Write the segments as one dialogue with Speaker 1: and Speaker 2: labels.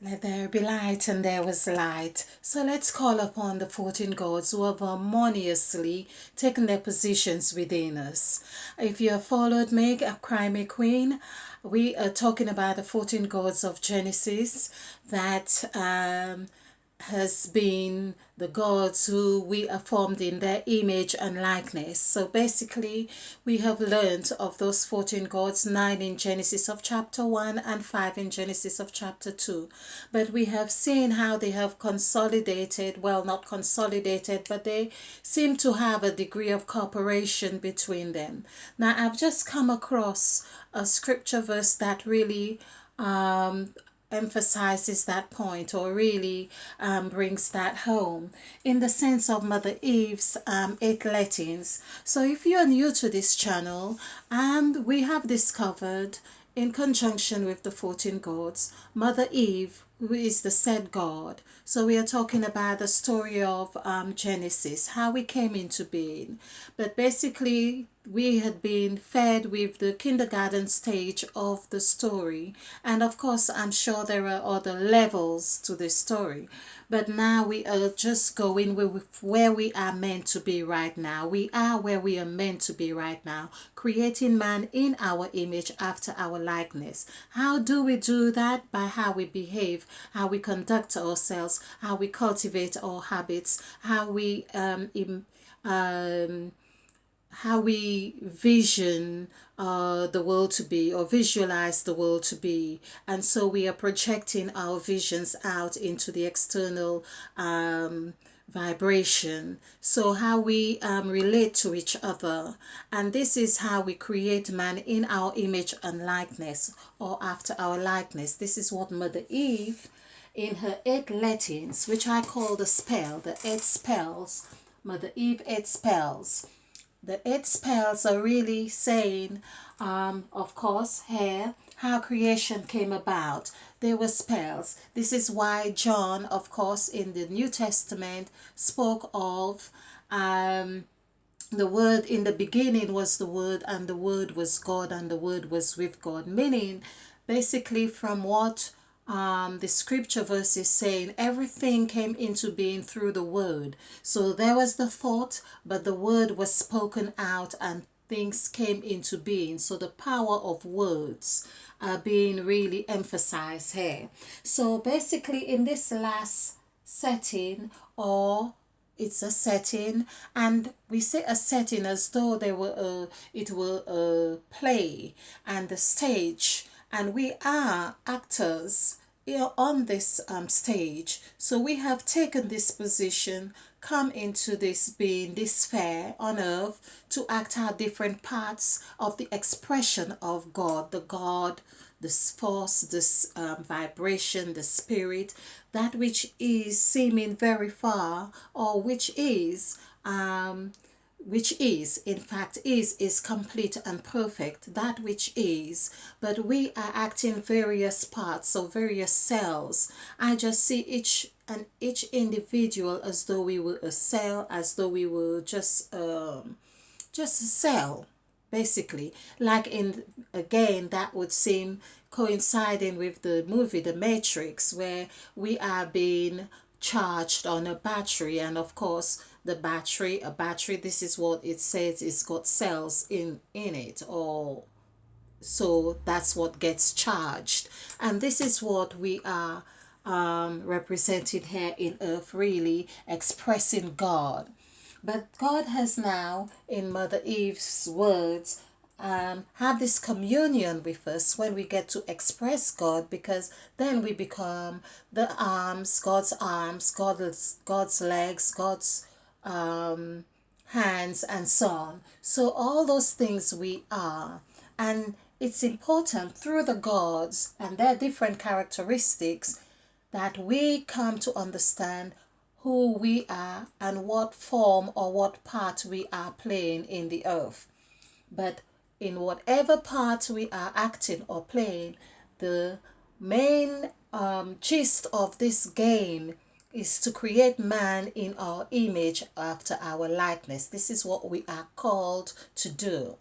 Speaker 1: Let there be light, and there was light. So let's call upon the 14 gods who have harmoniously taken their positions within us. If you have followed me, Cry Me Queen, we are talking about the 14 gods of Genesis that has been the gods who we are formed in their image and likeness. So basically, we have learned of those 14 gods, 9 in Genesis of chapter 1 and 5 in Genesis of chapter 2. But we have seen how they have consolidated, well, not consolidated, but they seem to have a degree of cooperation between them. Now, I've just come across a scripture verse that really emphasizes that point, or really brings that home in the sense of Mother Eve's 8 lettings. So if you're new to this channel, and we have discovered in conjunction with the 14 gods, Mother Eve, who is the said god. So we are talking about the story of Genesis, how we came into being. But basically, we had been fed with the kindergarten stage of the story. And of course, I'm sure there are other levels to this story. But now we are just going with where we are meant to be right now. We are where we are meant to be right now, creating man in our image after our likeness. How do we do that? By how we behave, how we conduct ourselves, how we cultivate our habits, how we vision the world to be, or visualize the world to be. And so we are projecting our visions out into the external vibration. So how we relate to each other. And this is how we create man in our image and likeness, or after our likeness. This is what Mother Eve, in her 8 lettings, which I call the spell, the 8 spells, Mother Eve 8 spells. The 8 spells are really saying, of course, here, how creation came about. They were spells. This is why John, of course, in the New Testament spoke of the Word. In the beginning was the Word, and the Word was God, and the Word was with God. Meaning, basically, from what the scripture verse is saying, everything came into being through the word. So there was the thought, but the word was spoken out and things came into being. So the power of words are being really emphasized here. So basically, in this last setting, or it's a setting, and we say a setting as though it were a play and the stage, and we are actors here on this stage. So we have taken this position, come into this being, this sphere on earth, to act out different parts of the expression of God, the God, this force, this vibration, the spirit, that which is seeming very far, or which is in fact is complete and perfect, that which is. But we are acting various parts, so various cells. I just see each individual as though we were a cell, as though we were just a cell, basically. Like, in again, that would seem coinciding with the movie The Matrix, where we are being charged on a battery, and of course the battery, a battery, this is what it says, it's got cells in it, or so that's what gets charged. And this is what we are represented here in earth, really expressing God. But God has now, in Mother Eve's words, have this communion with us when we get to express God, because then we become the arms, God's legs, God's hands, and so on. So all those things we are. And it's important through the gods and their different characteristics that we come to understand who we are and what form or what part we are playing in the earth. But in whatever part we are acting or playing, the main gist of this game is to create man in our image after our likeness. This is what we are called to do.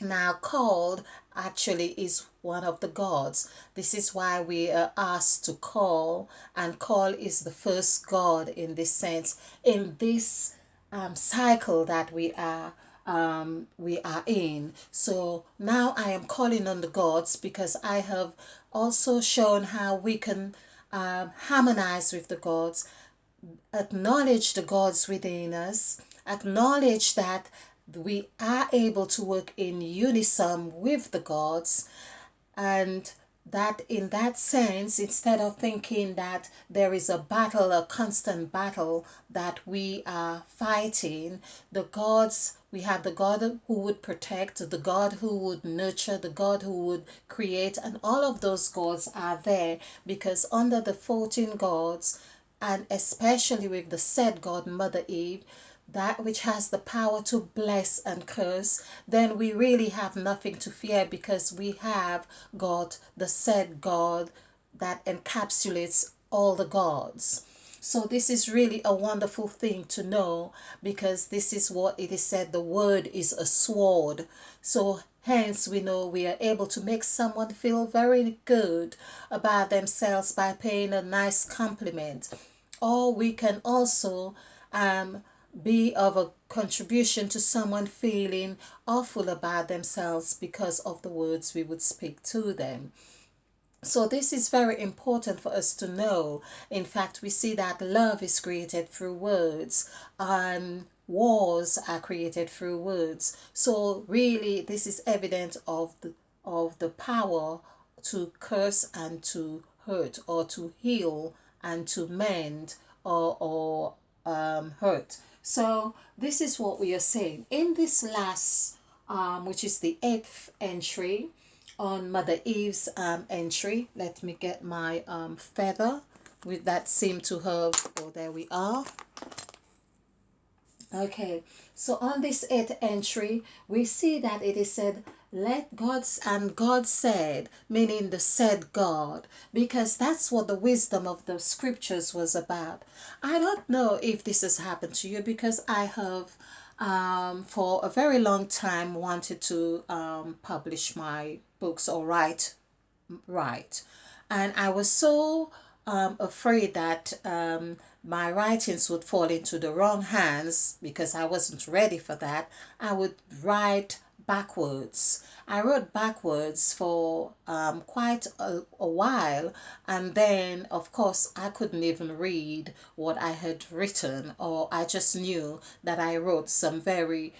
Speaker 1: Now, called actually is one of the gods. This is why we are asked to call, and call is the first god in this sense, in this cycle that we are in. So now I am calling on the gods because I have also shown how we can harmonize with the gods, acknowledge the gods within us, acknowledge that we are able to work in unison with the gods, and that in that sense, instead of thinking that there is a battle, a constant battle that we are fighting, the gods, we have the God who would protect, the God who would nurture, the God who would create, and all of those gods are there because under the 14 gods, and especially with the said God, Mother Eve, that which has the power to bless and curse, then we really have nothing to fear because we have got the said God that encapsulates all the gods. So this is really a wonderful thing to know because this is what it is said, the word is a sword. So hence we know we are able to make someone feel very good about themselves by paying a nice compliment. Or we can also be of a contribution to someone feeling awful about themselves because of the words we would speak to them. So this is very important for us to know. In fact, we see that love is created through words and wars are created through words. So really this is evident of the power to curse and to hurt, or to heal and to mend, or hurt. So this is what we are saying in this last which is the 8th entry on Mother Eve's entry. Let me get my feather with that seem to have, oh, there we are. Okay, so on this 8th entry, we see that it is said, let God's, and God said, meaning the said God, because that's what the wisdom of the scriptures was about. I don't know if this has happened to you because I have for a very long time wanted to publish my books or write. And I was so afraid that my writings would fall into the wrong hands because I wasn't ready for that. I would write backwards. I wrote backwards for quite a while, and then of course I couldn't even read what I had written, or I just knew that I wrote some very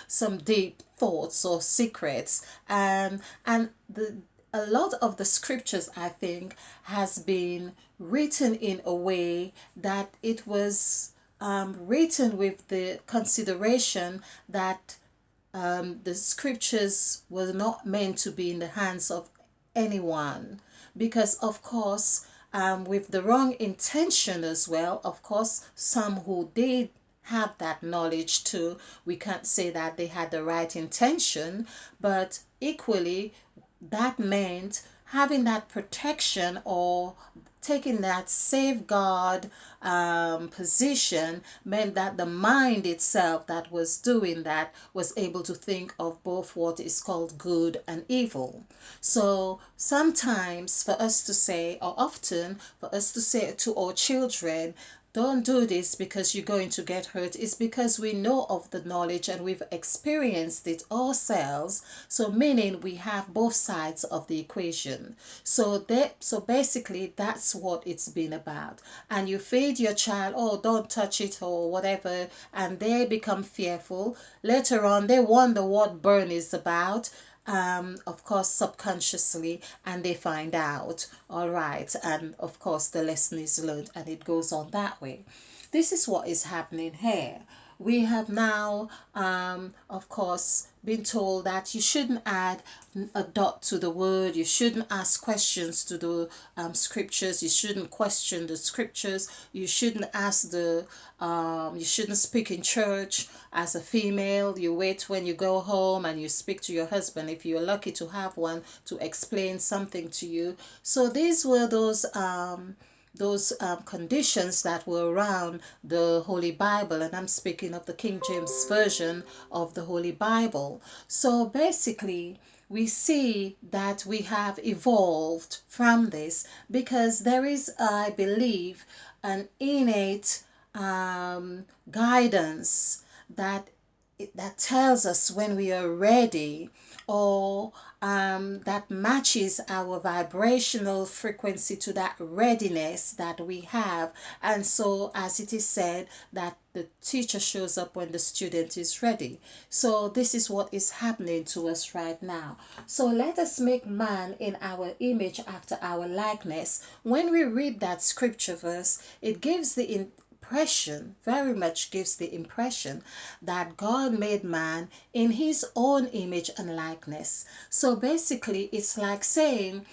Speaker 1: some deep thoughts or secrets, and a lot of the scriptures, I think, has been written in a way that it was written with the consideration that the scriptures were not meant to be in the hands of anyone, because of course with the wrong intention as well. Of course, some who did have that knowledge too, we can't say that they had the right intention, but equally that meant having that protection or taking that safeguard position meant that the mind itself that was doing that was able to think of both what is called good and evil. So sometimes for us to say, or often for us to say to our children, don't do this because you're going to get hurt, is because we know of the knowledge and we've experienced it ourselves. So meaning we have both sides of the equation. So basically that's what it's been about. And you feed your child, oh, don't touch it or whatever, and they become fearful. Later on they wonder what burn is about, of course subconsciously, and they find out, all right, and of course the lesson is learned, and it goes on that way. This is what is happening here. We have now of course been told that you shouldn't add a dot to the word, you shouldn't ask questions to the scriptures, you shouldn't question the scriptures, you shouldn't ask the you shouldn't speak in church as a female. You wait when you go home and you speak to your husband, if you're lucky to have one, to explain something to you. So these were those conditions that were around the Holy Bible, and I'm speaking of the King James Version of the Holy Bible. So basically we see that we have evolved from this because there is, I believe, an innate guidance that that tells us when we are ready, or that matches our vibrational frequency to that readiness that we have. And so, as it is said, that the teacher shows up when the student is ready. So, this is what is happening to us right now. So, let us make man in our image after our likeness. When we read that scripture verse, it gives the impression, very much gives the impression that God made man in his own image and likeness. So basically, it's like saying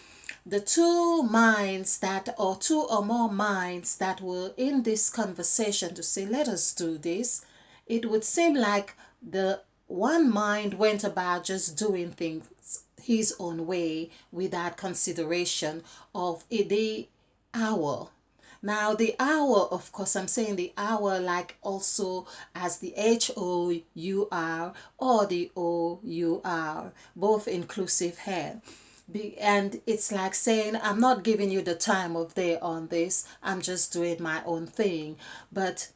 Speaker 1: the two minds that, or two or more minds that were in this conversation to say, let us do this, it would seem like the one mind went about just doing things his own way without consideration of the hour. Now, the hour, of course, I'm saying the hour like also as the HOUR or the OUR, both inclusive here. And it's like saying, I'm not giving you the time of day on this, I'm just doing my own thing. But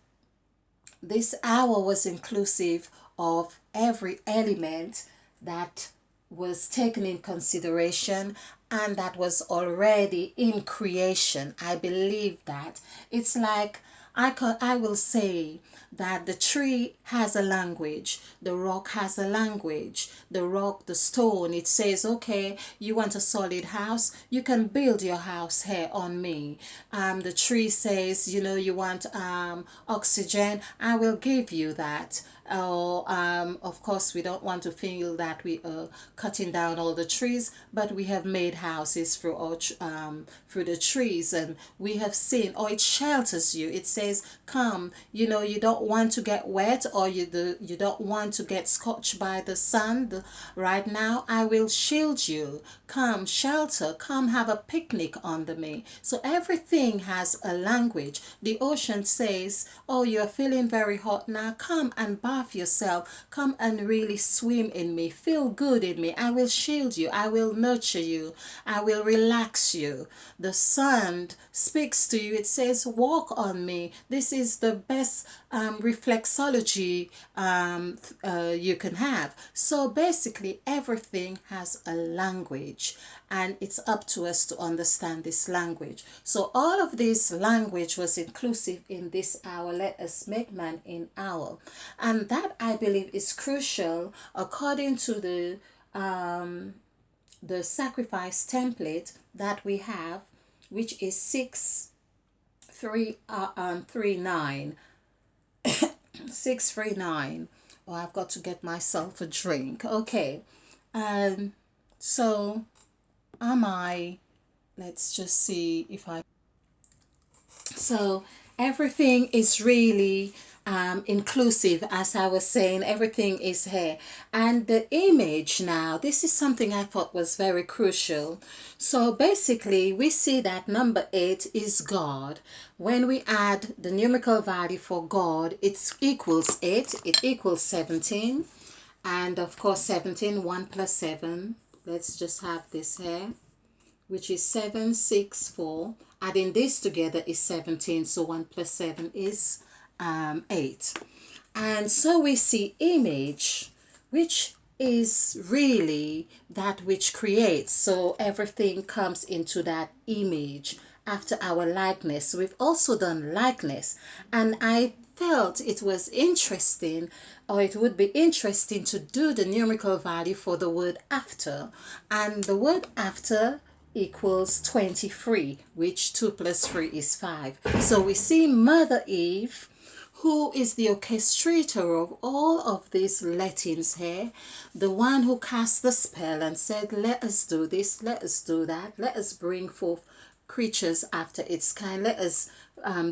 Speaker 1: this hour was inclusive of every element that was taken in consideration and that was already in creation. I believe that. It's like I will say that the tree has a language, the rock has a language, the rock, the stone, it says, okay, you want a solid house, you can build your house here on me. The tree says, you know, you want oxygen, I will give you that. Or of course, we don't want to feel that we are cutting down all the trees, but we have made houses through through the trees, and we have seen, or it shelters you. It says, come, you know, you don't want to get wet, or you don't want to get scorched by the sun right now. I will shield you. Come, shelter. Come, have a picnic under me. So everything has a language. The ocean says, oh, you're feeling very hot now. Come and bath yourself. Come and really swim in me. Feel good in me. I will shield you. I will nurture you. I will relax you. The sun speaks to you. It says, walk on me. This is the best reflexology you can have. So basically, everything has a language, and it's up to us to understand this language. So all of this language was inclusive in this hour. Let us make man in our, and that I believe is crucial according to the sacrifice template that we have, which is 639. 639. Oh, I've got to get myself a drink. Okay. So am I, let's just see if I, so everything is really inclusive, as I was saying, everything is here. And the image now, this is something I thought was very crucial. So basically, we see that number 8 is God. When we add the numerical value for God, it equals 8, it equals 17. And of course, 17, 1 plus 7. Let's just have this here, which is 764. Adding this together is 17, so 1 plus 7 is 8. And so we see image, which is really that which creates. So everything comes into that image after our likeness. We've also done likeness, and I felt it was interesting, or it would be interesting to do the numerical value for the word after. And the word after equals 23, which 2 plus 3 is 5. So we see Mother Eve, who is the orchestrator of all of these lettings here, the one who cast the spell and said, let us do this, let us do that, let us bring forth creatures after its kind, let us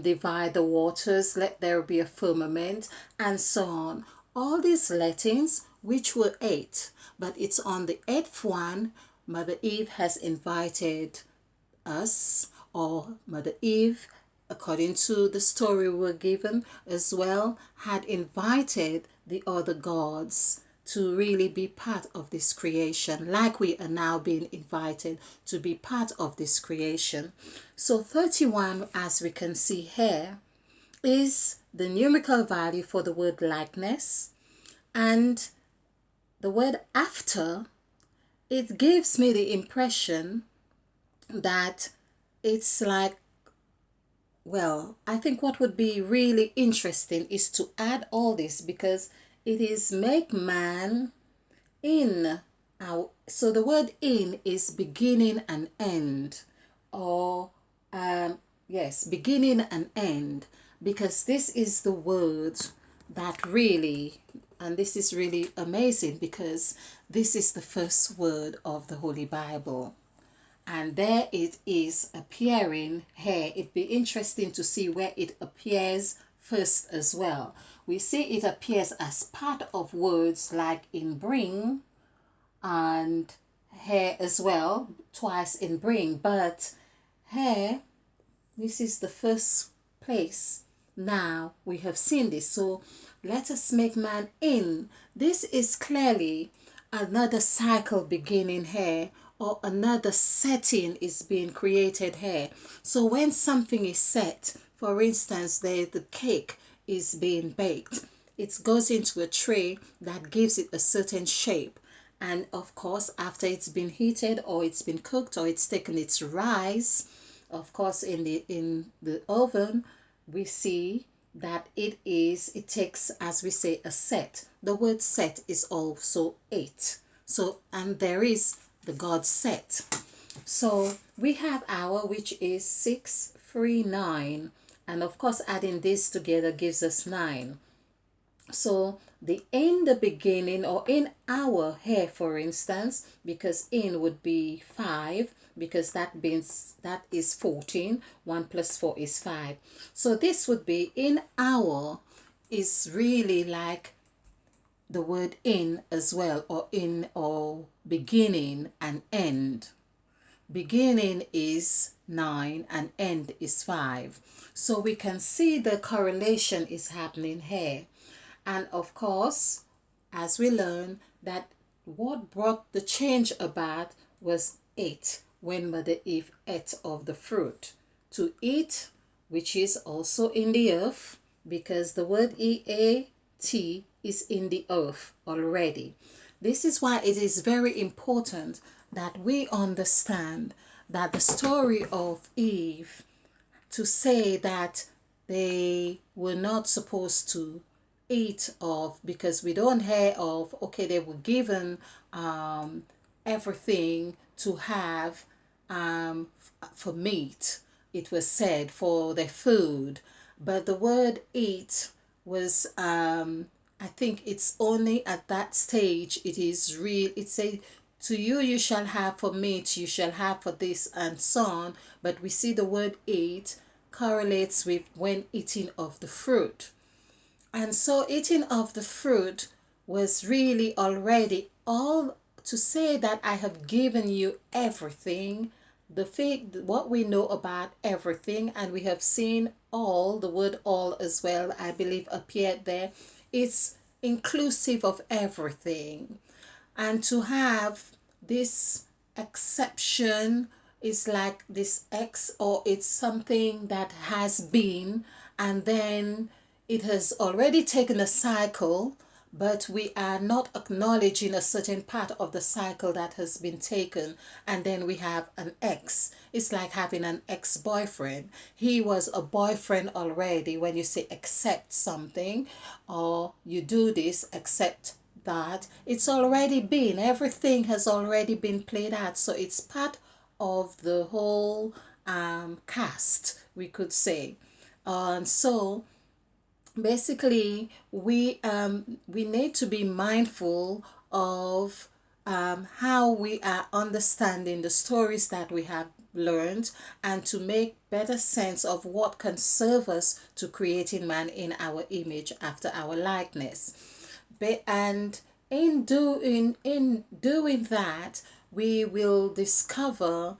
Speaker 1: divide the waters, let there be a firmament, and so on. All these lettings, which were 8, but it's on the 8th one, Mother Eve has invited us, or Mother Eve, according to the story we're given as well, had invited the other gods to really be part of this creation, like we are now being invited to be part of this creation. So 31, as we can see here, is the numerical value for the word likeness, and the word after, it gives me the impression that it's like, well, I think what would be really interesting is to add all this, because it is make man in our, so the word in is beginning and end, or yes, beginning and end, because this is the word that really, and this is really amazing, because this is the first word of the Holy Bible, and there it is appearing here. It'd be interesting to see where it appears first as well. We see it appears as part of words like in bring, and here as well, twice in bring, but here, this is the first place. Now we have seen this, so let us make man in. This is clearly another cycle beginning here, or another setting is being created here. So when something is set, for instance, the cake is being baked, it goes into a tray that gives it a certain shape, and of course after it's been heated, or it's been cooked, or it's taken its rise, of course in the oven, we see that it takes, as we say, a set. The word set is also 8. So, and there is the God set. So we have our, which is 6, 3, 9, and of course adding this together gives us 9. So the in the beginning, or in our here, for instance, because in would be 5, because that means that is 14. 1 plus 4 is 5. So this would be in our, is really like the word in as well, or in, or beginning and end. Beginning is 9 and end is 5. So we can see the correlation is happening here. And of course, as we learn, that what brought the change about was 8, when Mother Eve ate of the fruit. To eat, which is also in the earth, because the word EAT is in the earth already. This is why it is very important that we understand that the story of Eve, to say that they were not supposed to eat of, because we don't hear of, okay, they were given everything to have for meat, it was said, for their food, but the word eat was I think it's only at that stage it is real. It says, to you you shall have for meat, you shall have for this, and so on. But we see the word eat correlates with when eating of the fruit. And so eating of the fruit was really already all, to say that I have given you everything, the thing, what we know about everything, and we have seen all, the word all as well, I believe appeared there. It's inclusive of everything. And to have this exception is like this X, or it's something that has been, and then it has already taken a cycle, but we are not acknowledging a certain part of the cycle that has been taken, and then we have an ex. It's like having an ex-boyfriend. He was a boyfriend already. When you say accept something, or you do this, accept that, it's already been, everything has already been played out, so it's part of the whole cast, we could say. And so basically we need to be mindful of how we are understanding the stories that we have learned, and to make better sense of what can serve us to creating man in our image after our likeness. And in doing that, we will discover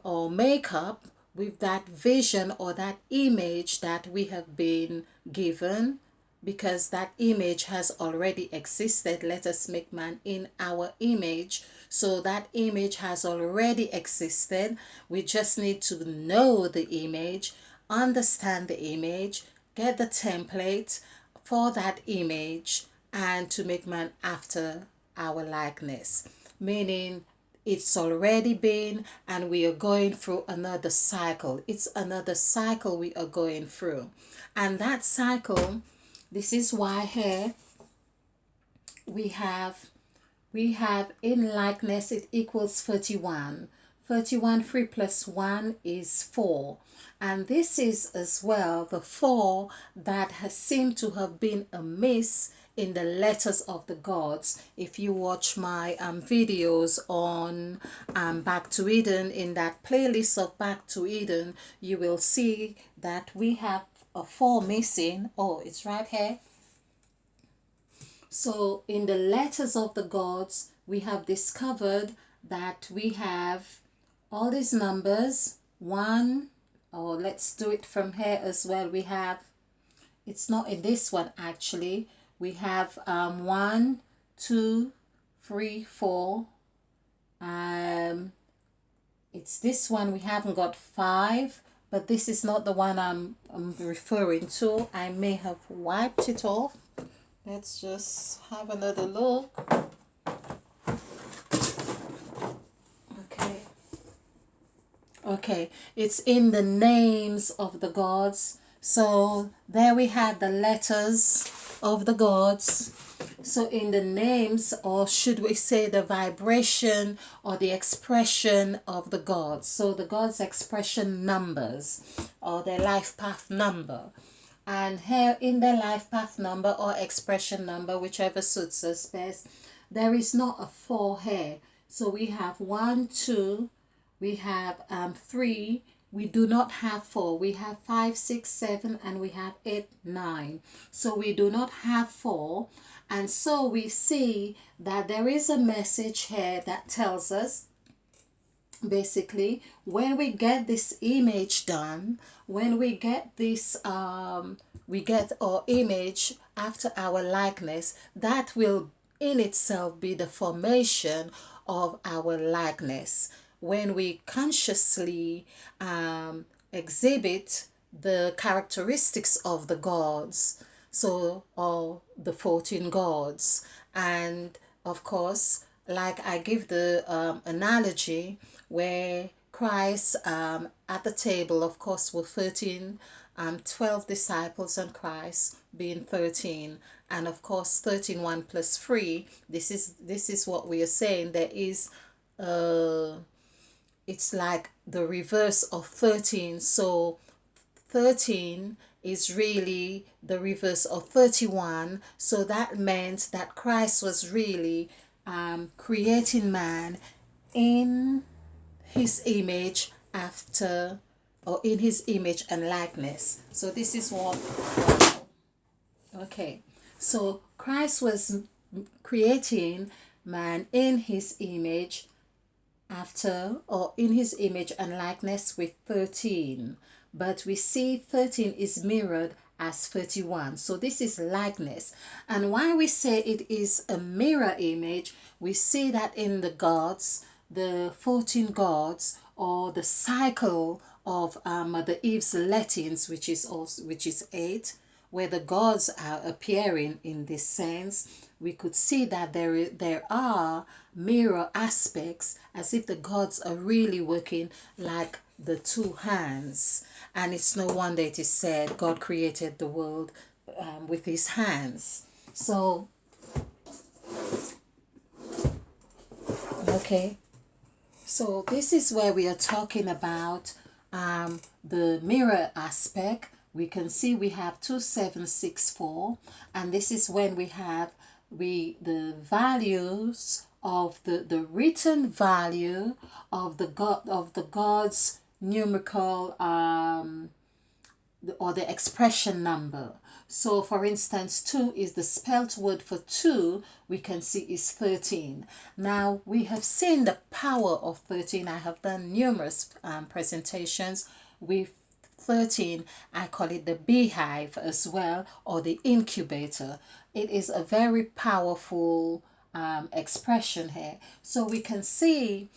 Speaker 1: or make up with that vision or that image that we have been given because that image has already existed. Let us make man in our image. So that image has already existed. We just need to know the image, understand the image, get the template for that image, and to make man after our likeness. Meaning it's already been, and we are going through another cycle. It's another cycle we are going through. And that cycle, this is why here we have in likeness it equals 31. 31, 3 plus 1 is 4. And this is as well the 4 that has seemed to have been amiss in the letters of the gods. If you watch my videos on Back to Eden, in that playlist of Back to Eden, you will see that we have a 4 missing. Oh, it's right here. So in the letters of the gods, we have discovered that we have all these numbers. One, or let's do it from here as well. We have, it's not in this one actually. We have 1, 2, 3, 4. It's this one. We haven't got 5, but this is not the one I'm referring to. I may have wiped it off. Let's just have another look. Okay, it's in the names of the gods. So there we had the letters of the gods. So in the names, or should we say the vibration or the expression of the gods. So the gods' expression numbers, or their life path number. And here in their life path number or expression number, whichever suits us best, there is not a 4 here. So we have 1, 2, we have 3, we do not have 4, we have 5, 6, 7, and we have 8, 9. So we do not have 4. And so we see that there is a message here that tells us, basically, when we get this image done, when we get this we get our image after our likeness, that will in itself be the formation of our likeness. When we consciously exhibit the characteristics of the gods, so or the 14 gods. And of course, like I give the analogy where Christ at the table, of course, were 13, 12 disciples, and Christ being 13. And of course, 13, 1 plus 3, this is what we are saying. There is it's like the reverse of 13. So 13 is really the reverse of 31. So that meant that Christ was really creating man in his image after, or in his image and likeness. So this is what, okay, so Christ was creating man in his image after, or in his image and likeness with 13. But we see 13 is mirrored as 31. So this is likeness. And why we say it is a mirror image, we see that in the gods, the 14 gods, or the cycle of Mother Eve's lettings, which is 8, where the gods are appearing in this sense, we could see that there are mirror aspects, as if the gods are really working like the two hands. And it's no wonder it is said God created the world with his hands. So, okay. So this is where we are talking about the mirror aspect. We can see we have 2764, and this is when we have the values of the written value of the God's numerical or the expression number. So for instance, 2 is the spelt word for 2, we can see is 13. Now we have seen the power of 13. I have done numerous presentations with 13, I call it the beehive as well, or the incubator. It is a very powerful expression here. So we can see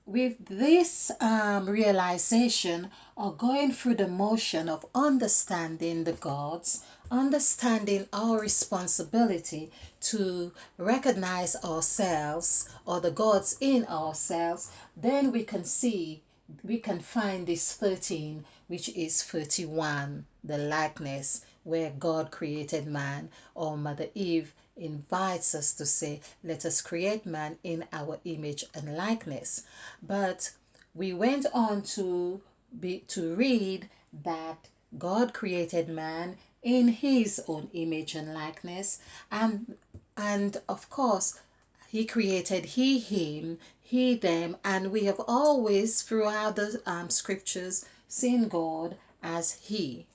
Speaker 1: with this realization, or going through the motion of understanding the gods, understanding our responsibility to recognize ourselves or the gods in ourselves, then we can see, we can find this 13, which is 31, the likeness, where God created man, or Mother Eve invites us to say, let us create man in our image and likeness. But we went on to read that God created man in his own image and likeness, and of course he created he him, he them, and we have always throughout the scriptures seen God as he,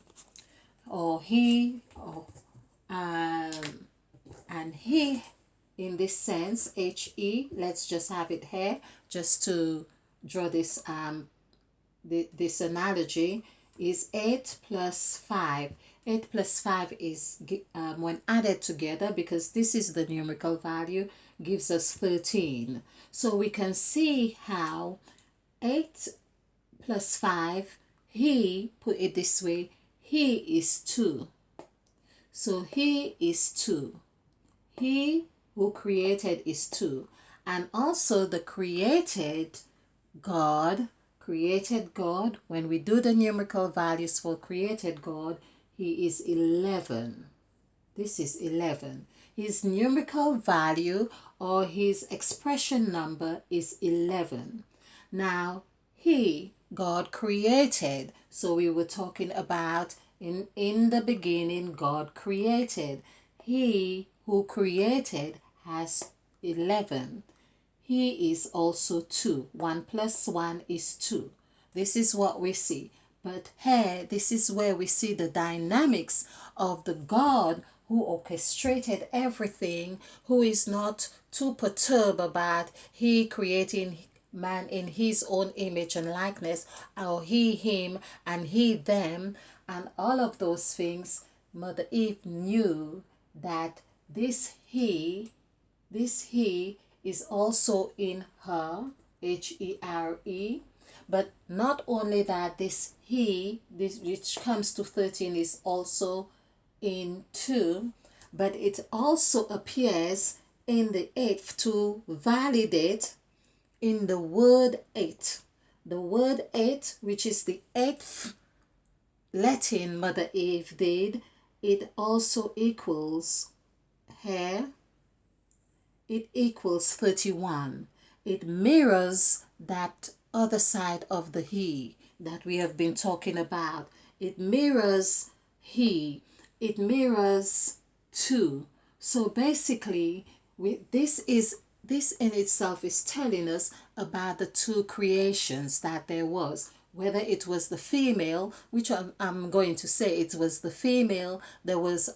Speaker 1: or he, or and he, in this sense, he. Let's just have it here just to draw this this analogy, is 8 plus 5. 8 plus 5 is when added together, because this is the numerical value, gives us 13. So we can see how 8 plus 5, he, put it this way, he is 2. So he is 2. He who created is 2. And also the created God, when we do the numerical values for created God, he is 11. This is 11. His numerical value, or his expression number, is 11. Now, God created. So we were talking about in the beginning, God created. He who created has 11. He is also 2. 1 plus 1 is 2. This is what we see. But here, this is where we see the dynamics of the God who orchestrated everything, who is not too perturbed about he creating man in his own image and likeness, or he, him, and he, them, and all of those things. Mother Eve knew that this he is also in her, Here. But not only that, this which comes to 13, is also in 2, but it also appears in the 8th to validate in the word 8. The word 8, which is the 8th Latin Mother Eve did, it also equals here, it equals 31. It mirrors that other side of the he that we have been talking about. It mirrors he, it mirrors 2. So basically, this in itself is telling us about the 2 creations that there was. Whether it was the female, which I'm going to say it was the female, there was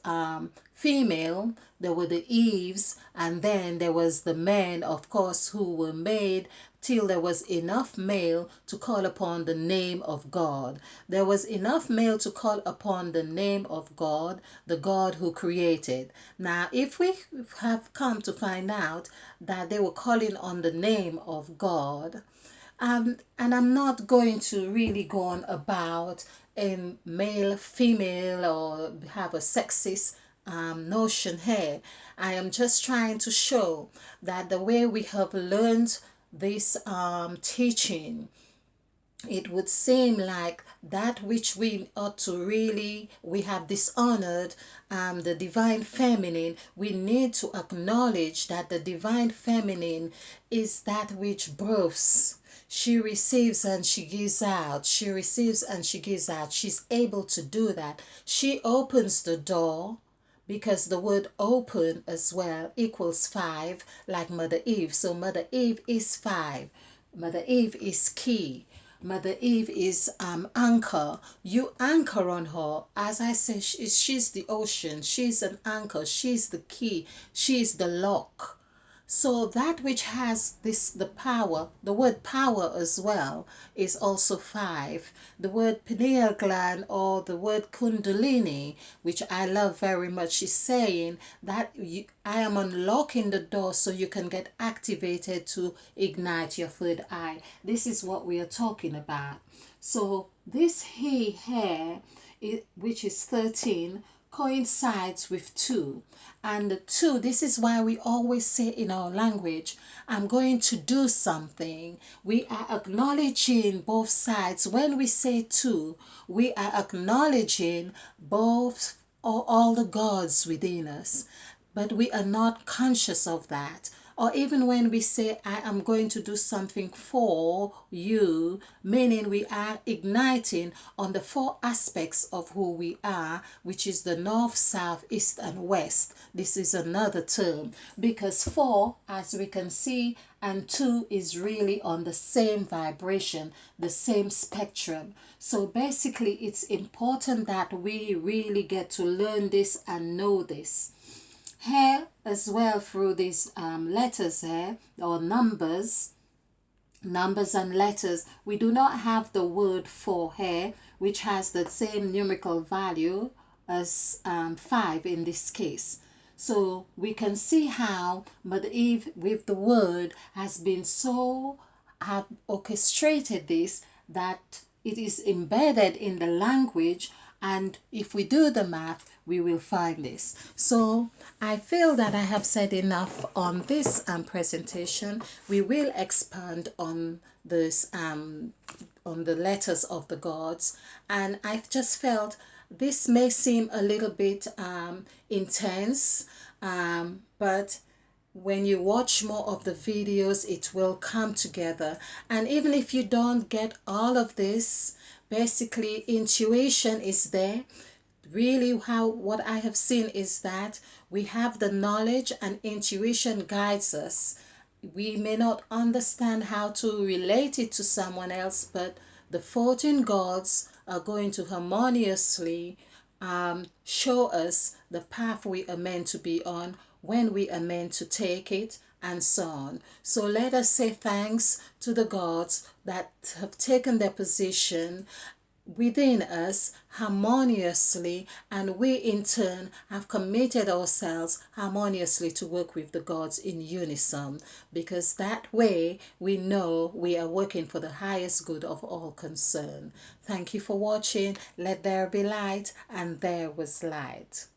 Speaker 1: female, there were the Eves, and then there was the men, of course, who were made till there was enough male to call upon the name of God. There was enough male to call upon the name of God, the God who created. Now, if we have come to find out that they were calling on the name of God, and I'm not going to really go on about a male, female, or have a sexist notion here. I am just trying to show that the way we have learned this teaching, it would seem like that which we ought to really, we have dishonored the divine feminine. We need to acknowledge that the divine feminine is that which births. She receives and she gives out. She receives and she gives out. She's able to do that. She opens the door, because the word open as well equals 5, like Mother Eve. So Mother Eve is 5. Mother Eve is key. Mother Eve is anchor. You anchor on her. As I say, she's the ocean. She's an anchor. She's the key. She's the lock. So that which has this, the power, the word power as well, is also 5. The word pineal gland or the word kundalini, which I love very much, is saying that I am unlocking the door so you can get activated to ignite your third eye. This is what we are talking about. So this he here, which is 13, coincides with 2. And the 2, this is why we always say in our language, I'm going to do something. We are acknowledging both sides. When we say 2, we are acknowledging both, all the gods within us, but we are not conscious of that. Or even when we say, I am going to do something for you, meaning we are igniting on the 4 aspects of who we are, which is the north, south, east, and west. This is another term because 4, as we can see, and 2 is really on the same vibration, the same spectrum. So basically, it's important that we really get to learn this and know this. Here as well, through these letters here, or numbers and letters, we do not have the word for here, which has the same numerical value as 5 in this case. So we can see how Mother Eve with the word has been so, have orchestrated this, that it is embedded in the language, and if we do the math we will find this. So I feel that I have said enough on this presentation. We will expand on this on the letters of the gods, and I've just felt this may seem a little bit intense, but when you watch more of the videos it will come together. And even if you don't get all of this, basically intuition is there. Really, how what I have seen is that we have the knowledge and intuition guides us. We may not understand how to relate it to someone else, but the 14 gods are going to harmoniously show us the path we are meant to be on, when we are meant to take it, and so on. So let us say thanks to the gods that have taken their position within us harmoniously, and we in turn have committed ourselves harmoniously to work with the gods in unison, because that way we know we are working for the highest good of all concerned. Thank you for watching. Let there be light, and there was light.